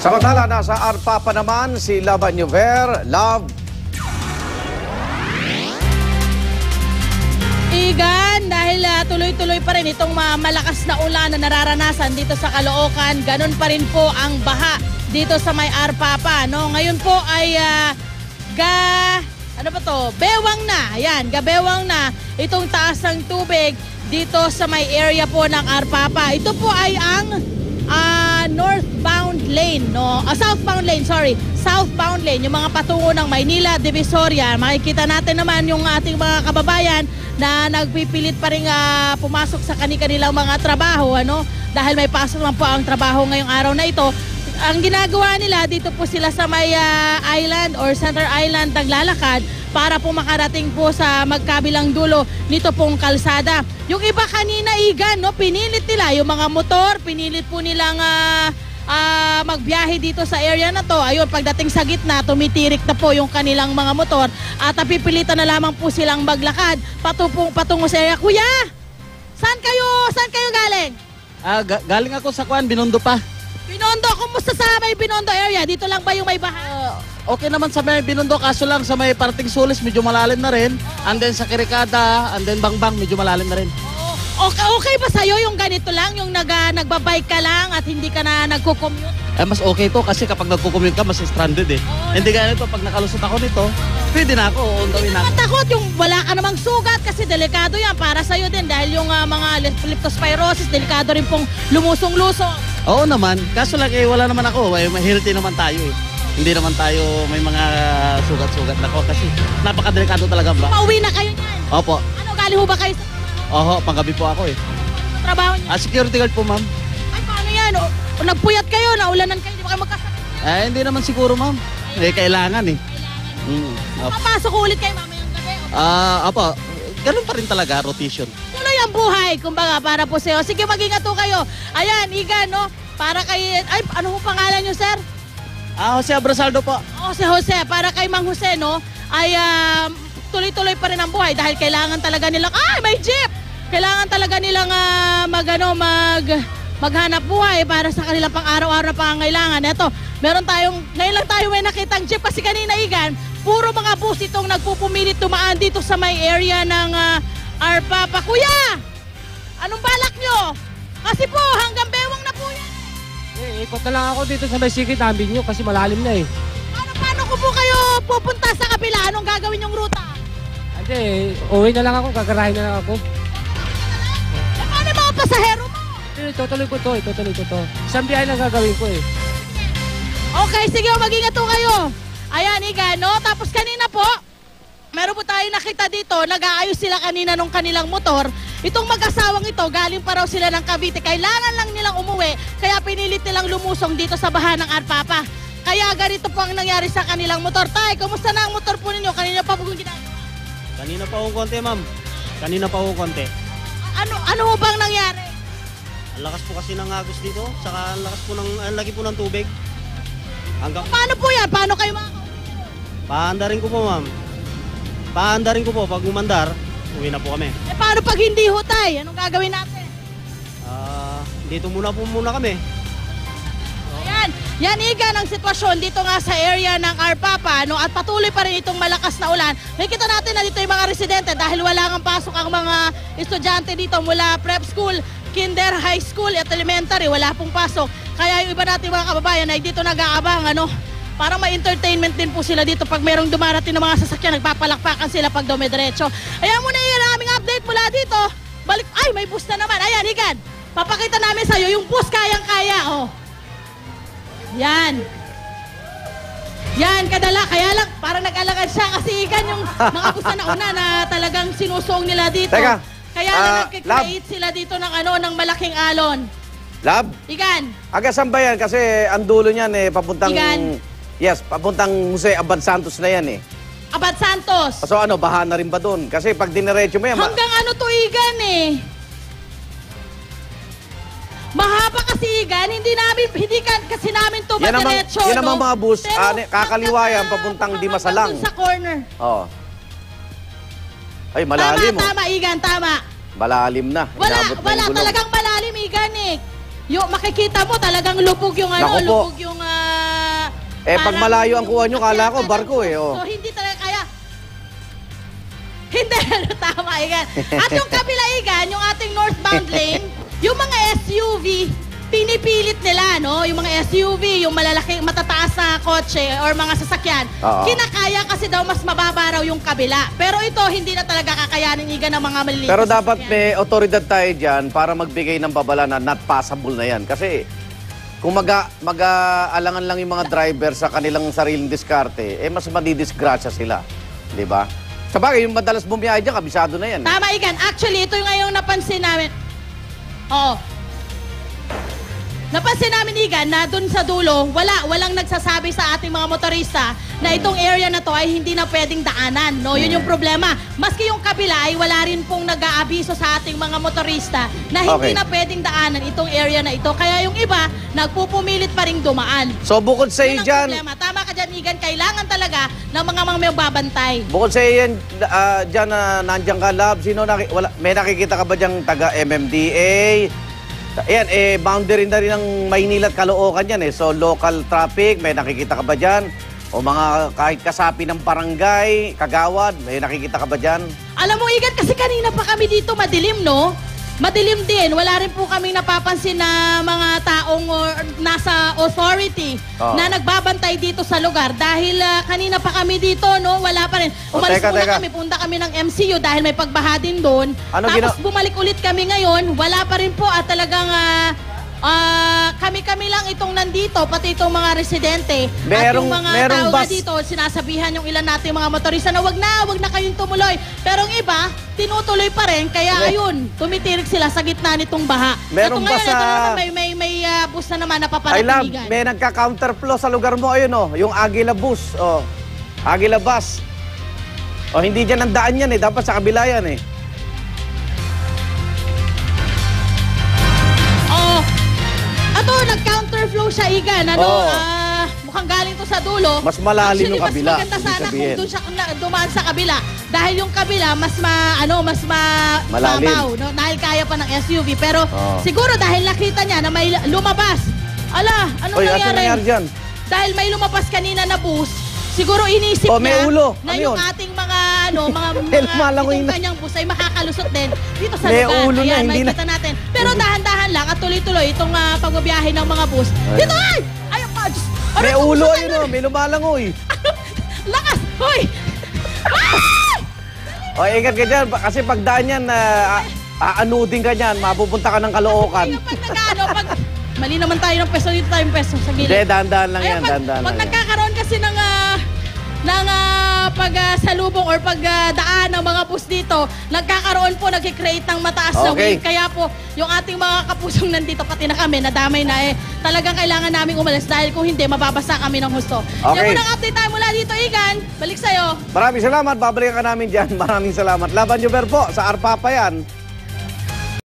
Samantala, nasa Arpa pa naman si Love Nuver. Love. Igan, dahil tuloy-tuloy pa rin itong malakas na ulan na nararanasan dito sa Caloocan, ganun pa rin po ang baha dito sa may Arpapa. No? Ngayon po ay bewang na. Ayan, gabewang na itong taas ng tubig dito sa may area po ng Arpapa. Ito po ay ang northbound lane, no? Southbound lane, sorry. Southbound lane, yung mga patungo ng Maynila, Divisoria. Makikita natin naman yung ating mga kababayan na nagpipilit pa rin pumasok sa kanilang mga trabaho, ano? Dahil may pasok naman po ang trabaho ngayong araw na ito. Ang ginagawa nila, dito po sila sa may island or center island naglalakad para po makarating po sa magkabilang dulo nito pong kalsada. Yung iba kanina, Igan, no, pinilit nila yung mga motor, pinilit po nilang magbiyahe dito sa area na to. Ayun, pagdating sa gitna, tumitirik na po yung kanilang mga motor at pipilitan na lamang po silang maglakad patungo sa area. Kuya, saan kayo galing? Galing ako sa Binondo pa. Binondo, kumusta sa may Binondo area? Dito lang ba yung may baha? Okay naman sa may Binondo, kaso lang sa may Parting Sulis medyo malalim na rin. And then sa Kirikada, and then Bangbang medyo malalim na rin. Okay ba sa'yo yung ganito lang? Yung nagbabike ka lang at hindi ka na nagko-commute? Mas okay to kasi kapag nagko-commute ka, mas stranded eh. Hindi ganito, pag nakalusot ako nito, pwede na ako, undawin na ako. Matakot yung wala ka namang sugat kasi delikado yan para sa'yo din dahil yung mga leptospirosis, delikado rin pong lumusong-lusong. Oo naman, kaso lang wala naman ako, healthy naman tayo eh. Hindi naman tayo may mga sugat-sugat na ko kasi napakadelikado talaga ba? Pauwi na kayo niyan? Opo. Ano, galing ho ba kayo sa Oho, panggabi po ako eh. trabaho niyo? Security guard po, ma'am. Ay, paano yan? O nagpuyat kayo, naulanan kayo, di ba kayo magkasakit? Hindi naman siguro, ma'am. Kailangan eh. Papasok ulit kayo mamayang gabi? Opo. Ganun pa rin talaga, rotation. Tuloy ang buhay, kumbaga, para po sa'yo. Sige, mag-ingat ho kayo. Ayan, Igan, no? Para kay... Ay, ano po pangalan niyo, sir? Jose Abrasaldo po. Jose. Para kay Mang Jose, no? Ay, tuloy-tuloy pa rin ang buhay dahil kailangan talaga nilang... Ay, may jeep! Kailangan talaga nilang maghanap buhay para sa kanilang pang-araw-araw na pangangailangan. Eto, ngayon lang tayo may nakitang jeep kasi kanina, Igan, puro mga bus itong nagpupumilit tumaan dito sa may area ng Arpapa. Kuya! Anong balak nyo? Kasi po, hanggang bewang na po yan. Ikot na lang ako dito sa may sikit namin nyo kasi malalim na eh. Paano ko po kayo pupunta sa kabila? Anong gagawin yung ruta? Hindi, uwi na lang ako, gagarahin na lang ako. Paano yung mga pasahero mo? Itutuloy ko to. Isang biyahe na gagawin ko eh. Okay, sige, mag-ingat po kayo. Ayan, Igan, no? Tapos kanina po, meron po tayo nakita dito, nag-aayos sila kanina nung kanilang motor. Itong mag-asawang ito, galing pa raw sila ng Cavite. Kailangan lang nilang umuwi, kaya pinilit nilang lumusong dito sa baha ng Arpapa. Kaya ganito po ang nangyari sa kanilang motor. Tay, kumusta na ang motor po ninyo? Kanina pa po kung ginagawa? Kanina pa akong konti, ma'am. Kanina pa akong konti. Ano ho bang nangyari? Ang lakas po kasi ng agos dito, saka ang lakas po ang lagi po ng tubig. Paano po yan? Paano kayo Paandarin ko po, ma'am. Paandarin ko po. Pag umandar, uwi na po kami. Paano pag hindi ho, Tay? Anong gagawin natin? Dito muna kami. Ayan, yan Igan ang sitwasyon dito nga sa area ng Arpapa, no? At patuloy pa rin itong malakas na ulan. Nakikita natin na dito yung mga residente dahil wala nang pasok ang mga estudyante dito mula prep school, kinder, high school at elementary, wala pong pasok. Kaya yung iba natin mga kababayan ay dito nag-aabang, ano? Parang may entertainment din po sila dito pag merong dumarating ng mga sasakyan, nagpapalakpakan sila pag dumidiretso. Ayan muna yan ang aming update mula dito. Balik, ay may bus na naman. Ayan, Igan, papakita namin sa'yo yung bus kayang-kaya, oh. Yan. Yan, kadala. Kaya lang, parang nag-alagad siya kasi Igan yung mga bus na nauna na talagang sinusuong nila dito. Teka, kaya lang nag-create sila dito ng malaking alon. Love? Igan. Saan ba yan? Kasi ang dulo niyan papuntang... Igan. Yes, papuntang Jose Abad Santos na yan eh. Abad Santos. So baha na rin ba doon? Kasi pag diniretso mo yan... Hanggang ano to, Igan eh. Mahaba kasi, Igan. Hindi kasi namin to madiretso. Yan naman mga bus, kakaliwa yan, papuntang Dimasalang. Sa corner. Oo. Ay, malalim. Tama, Igan, tama. Malalim na. Talagang malalim, Igan eh. Makikita mo talagang lubog yung Naku po. lubog yung Eh, pag Parang malayo ang kuha nyo, yung kala ko, akyatan barko ng eh, bus. oh. So, hindi talaga kaya. Hindi, tama, Igan. At yung kabila, Igan, yung ating northbound lane, yung mga SUV, pinipilit nila, no? Yung mga SUV, yung malalaki, matataas na kotse or mga sasakyan, Oo. kinakaya kasi daw mas mababa raw yung kabila. Pero ito, hindi na talaga kakayanin, Igan, ng mga maliliit Pero na dapat sasakyan. may otoridad tayo dyan para magbigay ng babala na not passable na yan. Kasi kung mag-aalangan lang yung mga driver sa kanilang sariling diskarte, eh mas madidisgrasya sila. Di ba? Sabagay, yung madalas bumiyahe dyan, kabisado na yan. Tama, Igan. Actually, ito yung ngayong napansin namin. Oo. Napansin namin, Igan, na dun sa dulo, walang nagsasabi sa ating mga motorista na itong area na to ay hindi na pwedeng daanan. No? Yun yung problema. Maski yung kabila ay wala rin pong nag-aabiso sa ating mga motorista na hindi Okay. na pwedeng daanan itong area na ito. Kaya yung iba, nagpupumilit pa rin dumaan. So bukod sa Yun iyo ang dyan, problema. Tama ka dyan, Igan. Kailangan talaga ng mga may babantay. bukod sa iyo yan, dyan na nandiyan ka, Lab, may nakikita ka ba dyan taga MMDA? Ayan, boundary na rin ng Maynila at Caloocan yan eh. So local traffic, may nakikita ka ba dyan? O mga kahit kasapi ng barangay, kagawad, may nakikita ka ba dyan? Alam mo, Igan, kasi kanina pa kami dito madilim, no? Madilim din. Wala rin po kaming napapansin na mga taong nasa authority Oo. na nagbabantay dito sa lugar. Dahil kanina pa kami dito, no? Wala pa rin. O, Umalis teka, muna teka. kami, punta kami ng MCU dahil may pagbaha din doon. Ano Tapos bumalik ulit kami ngayon, wala pa rin po at talagang kami-kami lang itong nandito, pati itong mga residente. At yung mga merong tao na bus. dito, sinasabihan yung ilan nating mga motorista na wag na kayong tumuloy. Pero ang iba, tinutuloy pa rin. Kaya ayun, tumitirik sila sa gitna nitong baha. Meron Ito ba ngayon, sa- ito naman, may bus na naman na Ay, Lab, paparatigan. may nagka-counterflow sa lugar mo, ayun oh, yung Agila bus, oh. Agila bus. O, hindi dyan ang daan yan eh, dapat sa kabila yan eh. Oo. Ato, nag-counterflow siya, Igan. Ano, Oo. mukhang galing to sa dulo. Mas malalim Actually, yung kabila, mas maganda ibig sana kung sabihin. doon siya dumaan sa kabila. Dahil yung kabila, mas Malalim. babaw, no? Dahil kaya pa ng SUV. Pero Oo. siguro dahil nakita niya na may lumabas. Ala, anong Oy, ano nangyari? nangyari dyan? Dahil may lumabas kanina na bus, siguro inisip Oh, may niya ulo. na Ano yung yun? ating mga May lumalangoy itong na. kanyang bus ay makakalusot din dito sa May lugar. ulo na, Ayan, hindi na. makikita natin. Pero dahan-dahan lang at tuloy-tuloy itong pagbabiyahe ng mga bus. Ay. Dito ay! Ay, pa! Diyos! Ano May itong ulo usutan ayun nun? oh, may lumalangoy. Lakas! Hoy! O, ingat ka dyan, kasi pagdaan yan, aanudin ka dyan, mapupunta ka ng Caloocan. Kaya pag pag mali naman tayo ng peso, dito tayo ng peso sa Hindi, gilid. dahan-dahan lang Ayun, yan, dahan-dahan pag lang yan. nagkakaroon kasi ng pagsalubong or pagdaan ng mga bus dito, nagkakaroon po, nagkikreate ng mataas na Okay. wave. Kaya po, yung ating mga kapusong nandito, pati na kami, nadamay na talagang kailangan namin umalis dahil kung hindi, mababasa kami ng husto. Okay. Yung unang update tayo mula dito, Igan. Balik sa'yo. Maraming salamat, babalikan ka namin dyan. Maraming salamat. Laban nyo, Ver po, sa Arpapa yan.